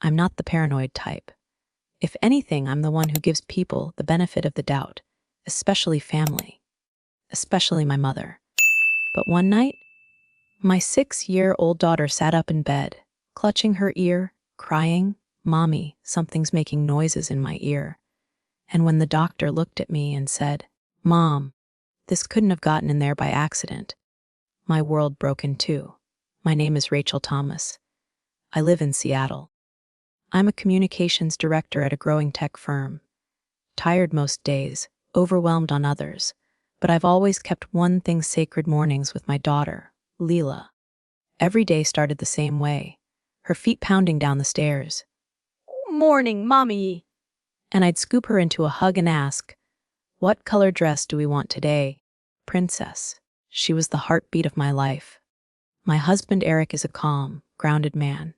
I'm not the paranoid type. If anything, I'm the one who gives people the benefit of the doubt, especially family, especially my mother. But one night, my 6-year-old daughter sat up in bed, clutching her ear, crying, "Mommy, something's making noises in my ear." And when the doctor looked at me and said, "Mom, this couldn't have gotten in there by accident," my world broke in two. My name is Rachel Thomas. I live in Seattle. I'm a communications director at a growing tech firm. Tired most days, overwhelmed on others, but I've always kept one thing sacred: mornings with my daughter, Leela. Every day started the same way, her feet pounding down the stairs. "Morning, Mommy!" And I'd scoop her into a hug and ask, "What color dress do we want today, Princess?" She was the heartbeat of my life. My husband Eric is a calm, grounded man.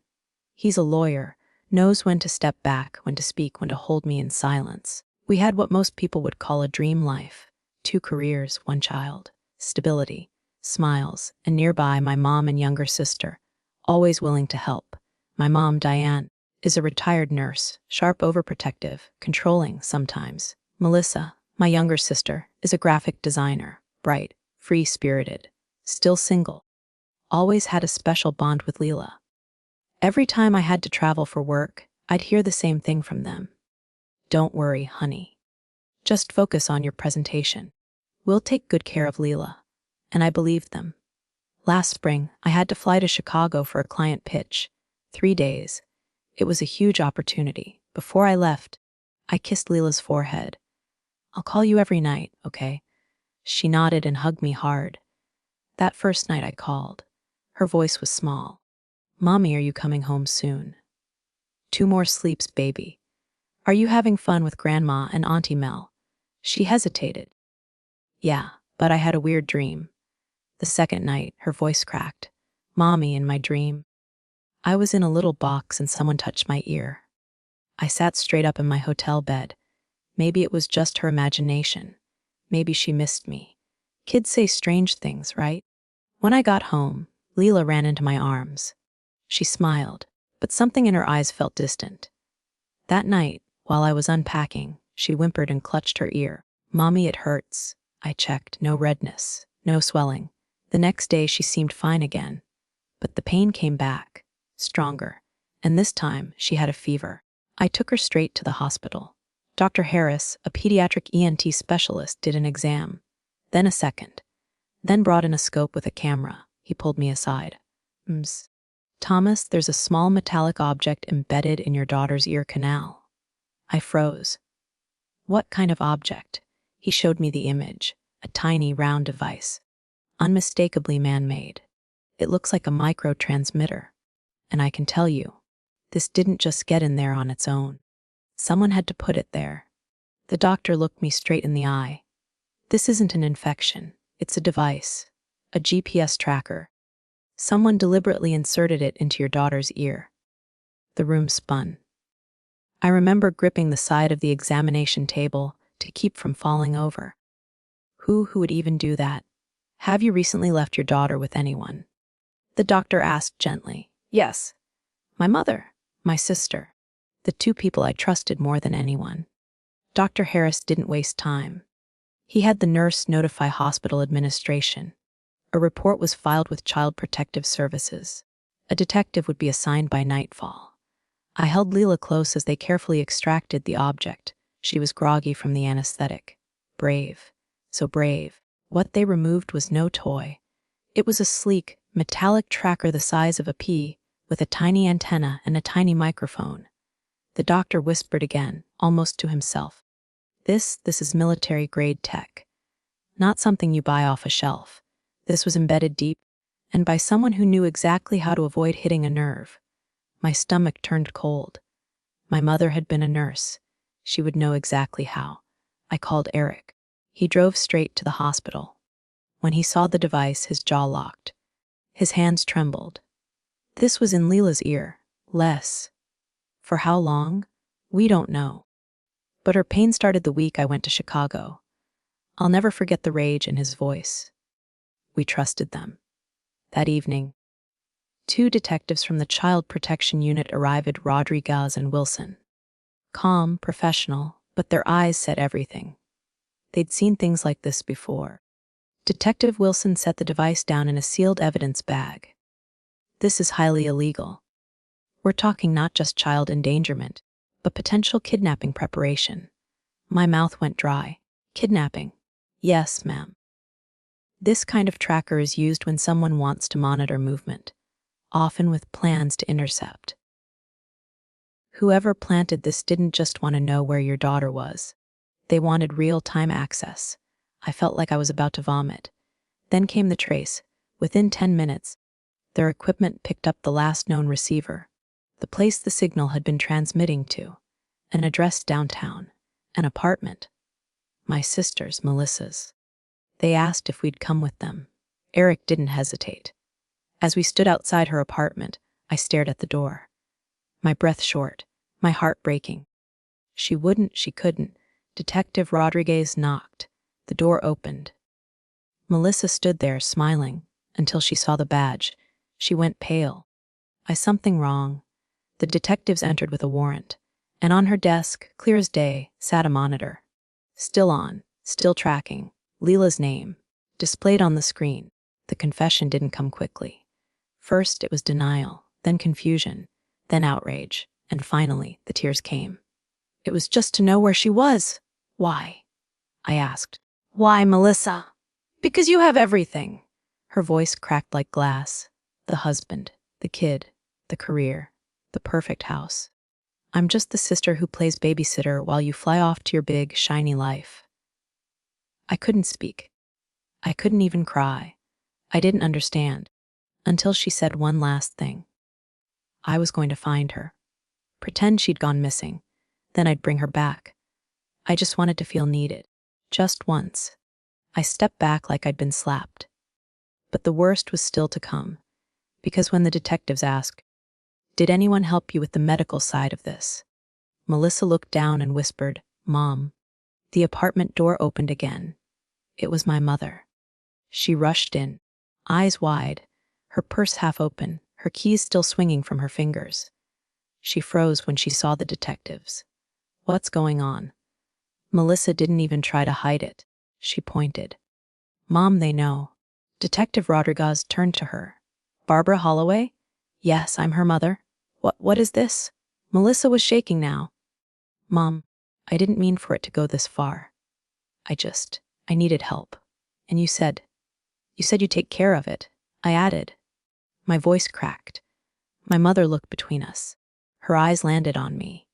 He's a lawyer, knows when to step back, when to speak, when to hold me in silence. We had what most people would call a dream life: 2 careers, 1 child, stability, smiles, and nearby my mom and younger sister, always willing to help. My mom, Diane, is a retired nurse, sharp, overprotective, controlling sometimes. Melissa, my younger sister, is a graphic designer, bright, free-spirited, still single. Always had a special bond with Leela. Every time I had to travel for work, I'd hear the same thing from them. "Don't worry, honey. Just focus on your presentation. We'll take good care of Leela." And I believed them. Last spring, I had to fly to Chicago for a client pitch. 3 days. It was a huge opportunity. Before I left, I kissed Leela's forehead. "I'll call you every night, okay?" She nodded and hugged me hard. That first night I called. Her voice was small. "Mommy, are you coming home soon?" "2 more sleeps, baby." "Are you having fun with Grandma and Auntie Mel?" She hesitated. "Yeah, but I had a weird dream." The second night, her voice cracked. "Mommy, in my dream, I was in a little box and someone touched my ear." I sat straight up in my hotel bed. Maybe it was just her imagination. Maybe she missed me. Kids say strange things, right? When I got home, Leela ran into my arms. She smiled, but something in her eyes felt distant. That night, while I was unpacking, she whimpered and clutched her ear. "Mommy, it hurts." I checked. No redness, no swelling. The next day she seemed fine again. But the pain came back, stronger, and this time she had a fever. I took her straight to the hospital. Dr. Harris, a pediatric ENT specialist, did an exam, then a second, then brought in a scope with a camera. He pulled me aside. "Thomas, there's a small metallic object embedded in your daughter's ear canal." I froze. "What kind of object?" He showed me the image, a tiny round device, unmistakably man-made. "It looks like a micro-transmitter. And I can tell you, this didn't just get in there on its own. Someone had to put it there." The doctor looked me straight in the eye. "This isn't an infection. It's a device, a GPS tracker. Someone deliberately inserted it into your daughter's ear." The room spun. I remember gripping the side of the examination table to keep from falling over. Who would even do that? "Have you recently left your daughter with anyone?" The doctor asked gently. "Yes. My mother, my sister, the 2 people I trusted more than anyone." Dr. Harris didn't waste time. He had the nurse notify hospital administration. A report was filed with Child Protective Services. A detective would be assigned by nightfall. I held Leela close as they carefully extracted the object. She was groggy from the anesthetic. Brave. So brave. What they removed was no toy. It was a sleek, metallic tracker the size of a pea, with a tiny antenna and a tiny microphone. The doctor whispered again, almost to himself. This is military-grade tech. Not something you buy off a shelf. This was embedded deep, and by someone who knew exactly how to avoid hitting a nerve. My stomach turned cold. My mother had been a nurse. She would know exactly how. I called Eric. He drove straight to the hospital. When he saw the device, his jaw locked. His hands trembled. This was in Leela's ear. Less. For how long? We don't know. But her pain started the week I went to Chicago. I'll never forget the rage in his voice. We trusted them. That evening, Two detectives from the Child Protection Unit arrived, Rodriguez and Wilson. Calm, professional, but their eyes said everything. They'd seen things like this before. Detective Wilson set the device down in a sealed evidence bag. This is highly illegal. We're talking not just child endangerment, but potential kidnapping preparation. My mouth went dry. Kidnapping? Yes, ma'am. This kind of tracker is used when someone wants to monitor movement, often with plans to intercept. Whoever planted this didn't just want to know where your daughter was. They wanted real-time access. I felt like I was about to vomit. Then came the trace. Within 10 minutes, their equipment picked up the last known receiver, the place the signal had been transmitting to, an address downtown, an apartment. My sister's, Melissa's. They asked if we'd come with them. Eric didn't hesitate. As we stood outside her apartment, I stared at the door. My breath short, my heart breaking. She wouldn't, she couldn't. Detective Rodriguez knocked. The door opened. Melissa stood there, smiling, until she saw the badge. She went pale. Something wrong. The detectives entered with a warrant, and on her desk, clear as day, sat a monitor. Still on, still tracking, Leela's name, displayed on the screen. The confession didn't come quickly. First it was denial, then confusion, then outrage, and finally the tears came. It was just to know where she was. Why? I asked. Why, Melissa? Because you have everything. Her voice cracked like glass. The husband, the kid, the career, the perfect house. I'm just the sister who plays babysitter while you fly off to your big, shiny life. I couldn't speak. I couldn't even cry. I didn't understand, until she said one last thing. I was going to find her. Pretend she'd gone missing. Then I'd bring her back. I just wanted to feel needed. Just once. I stepped back like I'd been slapped. But the worst was still to come, because when the detectives asked, "Did anyone help you with the medical side of this?" Melissa looked down and whispered, "Mom." The apartment door opened again. It was my mother. She rushed in, eyes wide, her purse half open, her keys still swinging from her fingers. She froze when she saw the detectives. What's going on? Melissa didn't even try to hide it. She pointed. Mom, they know. Detective Rodriguez turned to her. Barbara Holloway? Yes, I'm her mother. What is this? Melissa was shaking now. Mom, I didn't mean for it to go this far. I needed help. And you said you'd take care of it. I added. My voice cracked. My mother looked between us. Her eyes landed on me.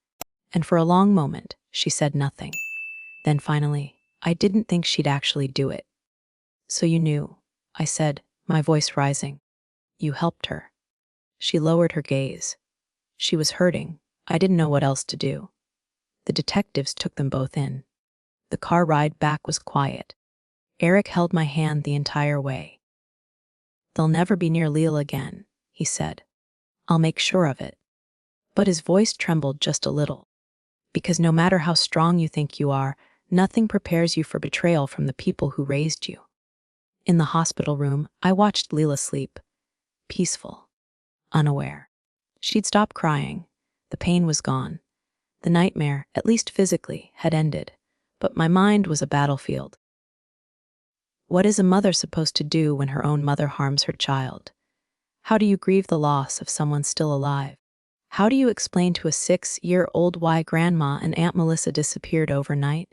And for a long moment, she said nothing. Then finally, I didn't think she'd actually do it. So you knew, I said, my voice rising. You helped her. She lowered her gaze. She was hurting. I didn't know what else to do. The detectives took them both in. The car ride back was quiet. Eric held my hand the entire way. They'll never be near Leela again, he said. I'll make sure of it. But his voice trembled just a little. Because no matter how strong you think you are, nothing prepares you for betrayal from the people who raised you. In the hospital room, I watched Leela sleep. Peaceful. Unaware. She'd stopped crying. The pain was gone. The nightmare, at least physically, had ended. But my mind was a battlefield. What is a mother supposed to do when her own mother harms her child? How do you grieve the loss of someone still alive? How do you explain to a 6-year-old why Grandma and Aunt Melissa disappeared overnight?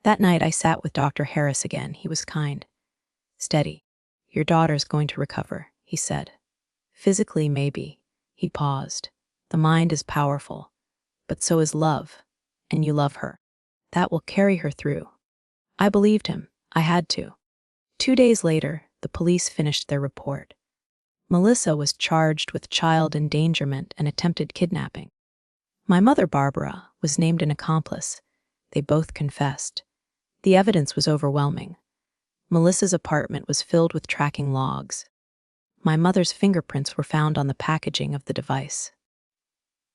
That night I sat with Dr. Harris again. He was kind. Steady. Your daughter's going to recover, he said. Physically, maybe. He paused. The mind is powerful. But so is love. And you love her. That will carry her through. I believed him. I had to. 2 days later, the police finished their report. Melissa was charged with child endangerment and attempted kidnapping. My mother, Barbara, was named an accomplice. They both confessed. The evidence was overwhelming. Melissa's apartment was filled with tracking logs. My mother's fingerprints were found on the packaging of the device.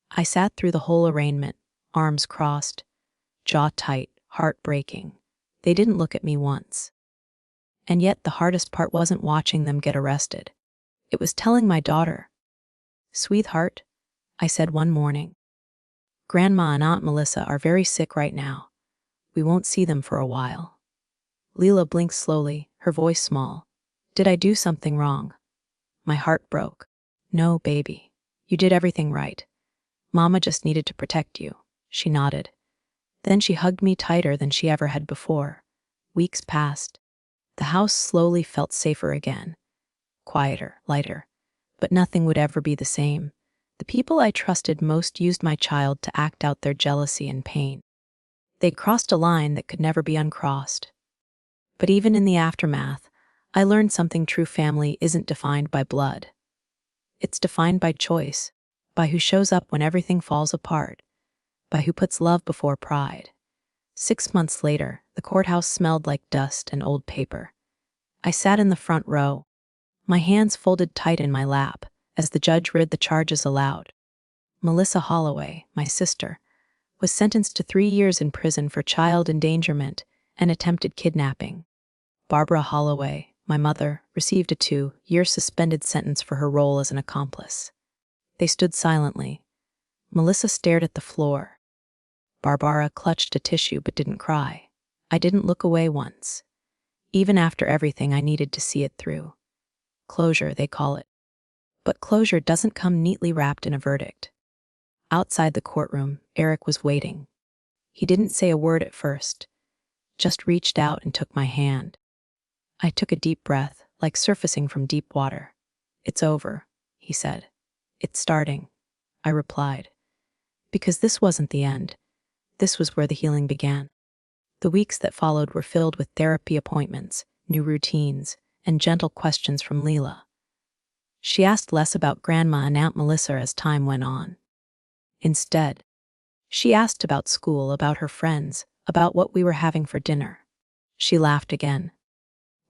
I sat through the whole arraignment, arms crossed, jaw tight, heart breaking. They didn't look at me once. And yet the hardest part wasn't watching them get arrested. It was telling my daughter, "Sweetheart," I said one morning, "Grandma and Aunt Melissa are very sick right now. We won't see them for a while." Leela blinked slowly, her voice small. "Did I do something wrong?" My heart broke. "No, baby. You did everything right. Mama just needed to protect you." She nodded. Then she hugged me tighter than she ever had before. Weeks passed. The house slowly felt safer again. Quieter, lighter. But nothing would ever be the same. The people I trusted most used my child to act out their jealousy and pain. They crossed a line that could never be uncrossed. But even in the aftermath, I learned something: true family isn't defined by blood. It's defined by choice, by who shows up when everything falls apart, by who puts love before pride. 6 months later, the courthouse smelled like dust and old paper. I sat in the front row, my hands folded tight in my lap, as the judge read the charges aloud. Melissa Holloway, my sister, was sentenced to 3 years in prison for child endangerment and attempted kidnapping. Barbara Holloway, my mother, received a 2-year suspended sentence for her role as an accomplice. They stood silently. Melissa stared at the floor. Barbara clutched a tissue but didn't cry. I didn't look away once. Even after everything, I needed to see it through. Closure, they call it. But closure doesn't come neatly wrapped in a verdict. Outside the courtroom, Eric was waiting. He didn't say a word at first, just reached out and took my hand. I took a deep breath, like surfacing from deep water. "It's over," he said. "It's starting," I replied. Because this wasn't the end. This was where the healing began. The weeks that followed were filled with therapy appointments, new routines, and gentle questions from Leela. She asked less about Grandma and Aunt Melissa as time went on. Instead, she asked about school, about her friends, about what we were having for dinner. She laughed again.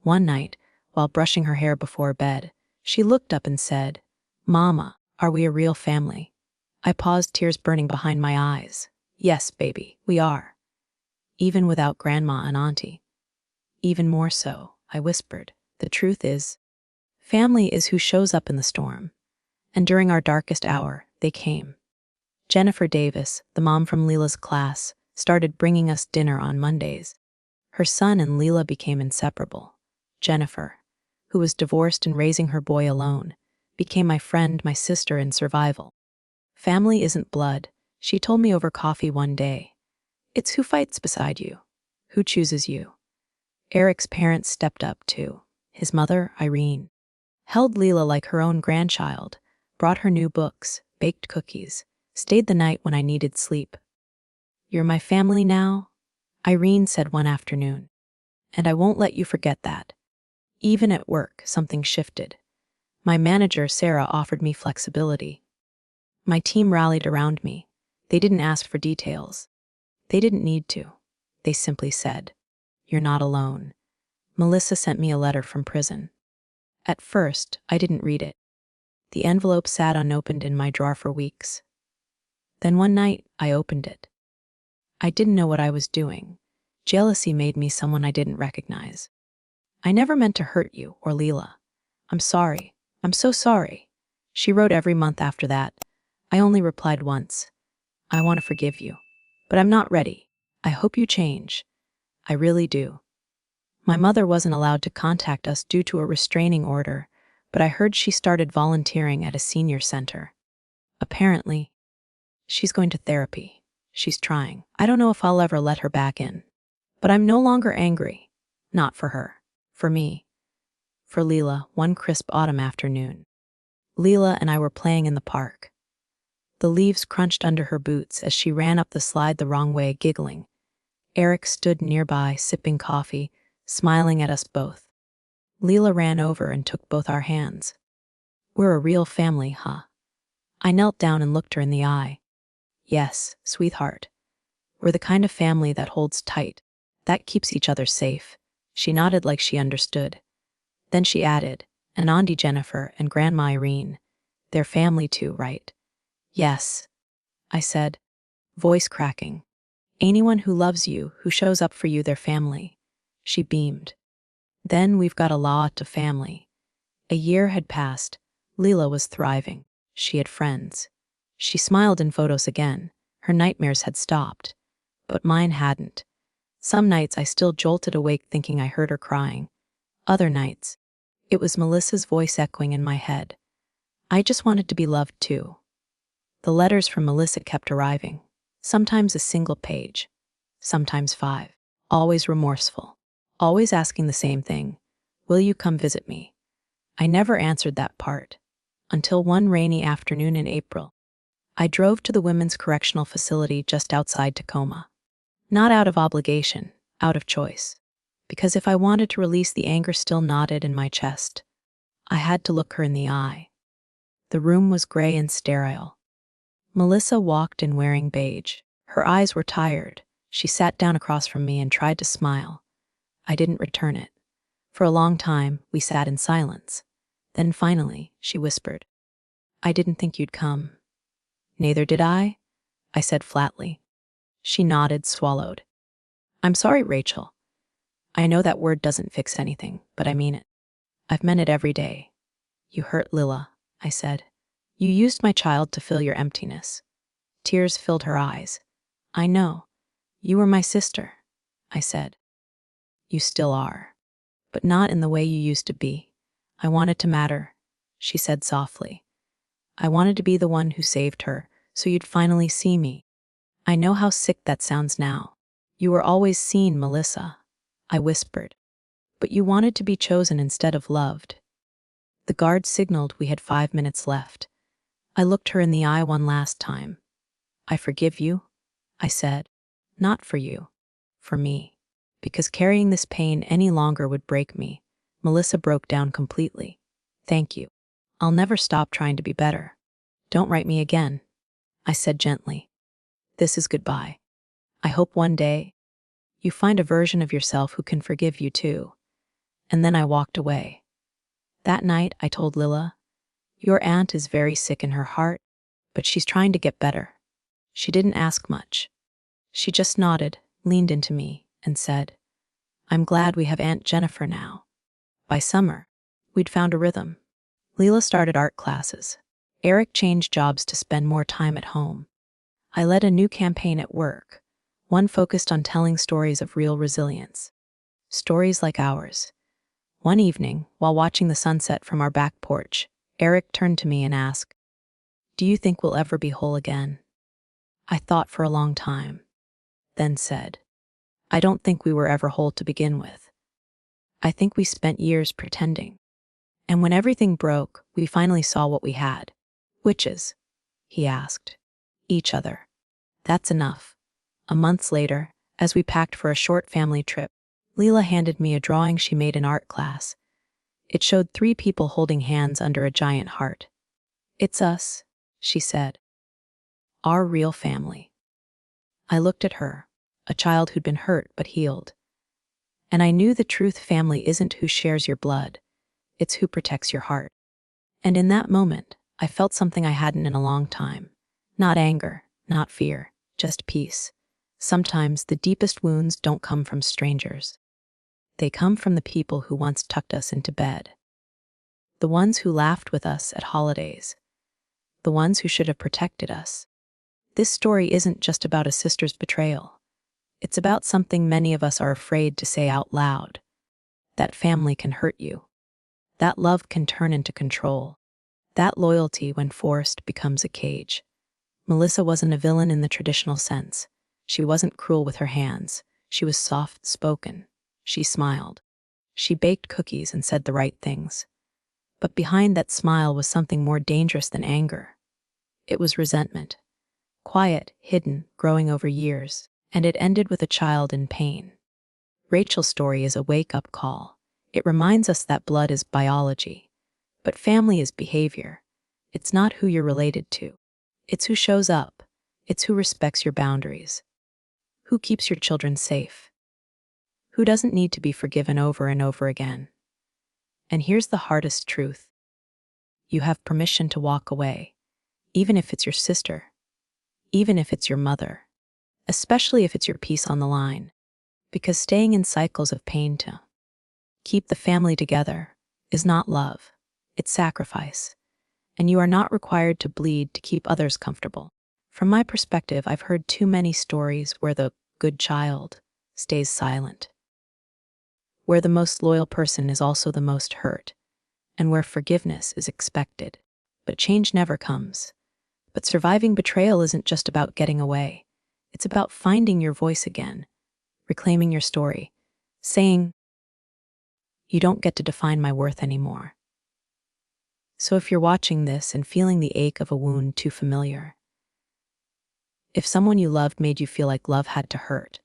One night, while brushing her hair before bed, she looked up and said, "Mama, are we a real family?" I paused, tears burning behind my eyes. "Yes, baby, we are. Even without Grandma and Auntie." "Even more so," I whispered. "The truth is, family is who shows up in the storm." And during our darkest hour, they came. Jennifer Davis, the mom from Leela's class, started bringing us dinner on Mondays. Her son and Leela became inseparable. Jennifer, who was divorced and raising her boy alone, became my friend, my sister in survival. "Family isn't blood," she told me over coffee one day. "It's who fights beside you, who chooses you." Eric's parents stepped up too. His mother, Irene, held Leela like her own grandchild, brought her new books, baked cookies, stayed the night when I needed sleep. "You're my family now," Irene said one afternoon, "and I won't let you forget that." Even at work, something shifted. My manager, Sarah, offered me flexibility. My team rallied around me. They didn't ask for details. They didn't need to. They simply said, "You're not alone." Melissa sent me a letter from prison. At first, I didn't read it. The envelope sat unopened in my drawer for weeks. Then one night, I opened it. I didn't know what I was doing. Jealousy made me someone I didn't recognize. "I never meant to hurt you or Leela. I'm sorry. I'm so sorry." She wrote every month after that. I only replied once. "I want to forgive you, but I'm not ready. I hope you change. I really do." My mother wasn't allowed to contact us due to a restraining order, but I heard she started volunteering at a senior center. Apparently, she's going to therapy. She's trying. I don't know if I'll ever let her back in. But I'm no longer angry. Not for her. For me. For Leela, one crisp autumn afternoon. Leela and I were playing in the park. The leaves crunched under her boots as she ran up the slide the wrong way, giggling. Eric stood nearby, sipping coffee, smiling at us both. Leela ran over and took both our hands. "We're a real family, huh?" I knelt down and looked her in the eye. "Yes, sweetheart. We're the kind of family that holds tight, that keeps each other safe." She nodded like she understood. Then she added, "And Auntie Jennifer and Grandma Irene. They're family too, right?" "Yes," I said, voice cracking. "Anyone who loves you, who shows up for you, they're family." She beamed. "Then we've got a lot of family." A year had passed. Leela was thriving. She had friends. She smiled in photos again. Her nightmares had stopped. But mine hadn't. Some nights I still jolted awake thinking I heard her crying. Other nights, it was Melissa's voice echoing in my head. I just wanted to be loved too. The letters from Melissa kept arriving. Sometimes a single page. Sometimes 5. Always remorseful. Always asking the same thing. Will you come visit me? I never answered that part. Until one rainy afternoon in April. I drove to the women's correctional facility just outside Tacoma. Not out of obligation, out of choice. Because if I wanted to release the anger still knotted in my chest, I had to look her in the eye. The room was gray and sterile. Melissa walked in wearing beige. Her eyes were tired. She sat down across from me and tried to smile. I didn't return it. For a long time, we sat in silence. Then finally, she whispered, I didn't think you'd come. Neither did I said flatly. She nodded, swallowed. I'm sorry, Rachel. I know that word doesn't fix anything, but I mean it. I've meant it every day. You hurt Lila, I said. You used my child to fill your emptiness. Tears filled her eyes. I know. You were my sister, I said. You still are. But not in the way you used to be. I wanted to matter, she said softly. I wanted to be the one who saved her, so you'd finally see me. I know how sick that sounds now. You were always seen, Melissa, I whispered. But you wanted to be chosen instead of loved. The guard signaled we had 5 minutes left. I looked her in the eye one last time. I forgive you, I said. Not for you, for me. Because carrying this pain any longer would break me. Melissa broke down completely. Thank you. I'll never stop trying to be better. Don't write me again, I said gently. This is goodbye. I hope one day you find a version of yourself who can forgive you too. And then I walked away. That night I told Lila, your aunt is very sick in her heart, but she's trying to get better. She didn't ask much. She just nodded, leaned into me, and said, I'm glad we have Aunt Jennifer now. By summer, we'd found a rhythm. Lila started art classes. Eric changed jobs to spend more time at home. I led a new campaign at work, one focused on telling stories of real resilience. Stories like ours. One evening, while watching the sunset from our back porch, Eric turned to me and asked, Do you think we'll ever be whole again? I thought for a long time, then said, I don't think we were ever whole to begin with. I think we spent years pretending. And when everything broke, we finally saw what we had. Witches? He asked. Each other. That's enough. A month later, as we packed for a short family trip, Lila handed me a drawing she made in art class. It showed 3 people holding hands under a giant heart. It's us, she said. Our real family. I looked at her, a child who'd been hurt but healed. And I knew the truth: family isn't who shares your blood, it's who protects your heart. And in that moment, I felt something I hadn't in a long time. Not anger, not fear, just peace. Sometimes the deepest wounds don't come from strangers. They come from the people who once tucked us into bed. The ones who laughed with us at holidays. The ones who should have protected us. This story isn't just about a sister's betrayal. It's about something many of us are afraid to say out loud. That family can hurt you. That love can turn into control. That loyalty, when forced, becomes a cage. Melissa wasn't a villain in the traditional sense. She wasn't cruel with her hands. She was soft-spoken. She smiled. She baked cookies and said the right things. But behind that smile was something more dangerous than anger. It was resentment. Quiet, hidden, growing over years. And it ended with a child in pain. Rachel's story is a wake-up call. It reminds us that blood is biology. But family is behavior. It's not who you're related to. It's who shows up. It's who respects your boundaries. Who keeps your children safe. Who doesn't need to be forgiven over and over again. And here's the hardest truth. You have permission to walk away, even if it's your sister, even if it's your mother, especially if it's your peace on the line, because staying in cycles of pain to keep the family together is not love, it's sacrifice. and you are not required to bleed to keep others comfortable. From my perspective, I've heard too many stories where the good child stays silent, where the most loyal person is also the most hurt, and where forgiveness is expected, but change never comes. But surviving betrayal isn't just about getting away. It's about finding your voice again, reclaiming your story, saying, "You don't get to define my worth anymore." So if you're watching this and feeling the ache of a wound too familiar, if someone you loved made you feel like love had to hurt,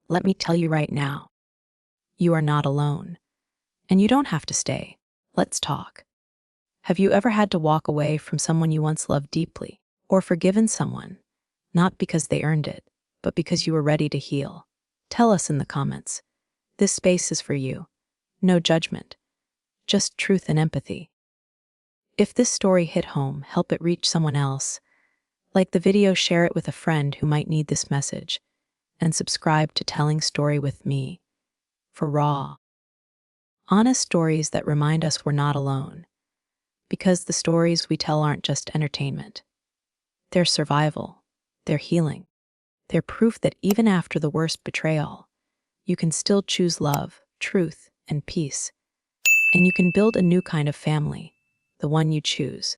let me tell you right now, you are not alone. And you don't have to stay. Let's talk. Have you ever had to walk away from someone you once loved deeply, or forgiven someone, not because they earned it, but because you were ready to heal? Tell us in the comments. This space is for you. No judgment, just truth and empathy. If this story hit home, help it reach someone else. Like the video, share it with a friend who might need this message, and subscribe to Telling Story with Me for raw, honest stories that remind us we're not alone. Because the stories we tell aren't just entertainment. They're survival, they're healing, they're proof that even after the worst betrayal, you can still choose love, truth, and peace. And you can build a new kind of family, the one you choose.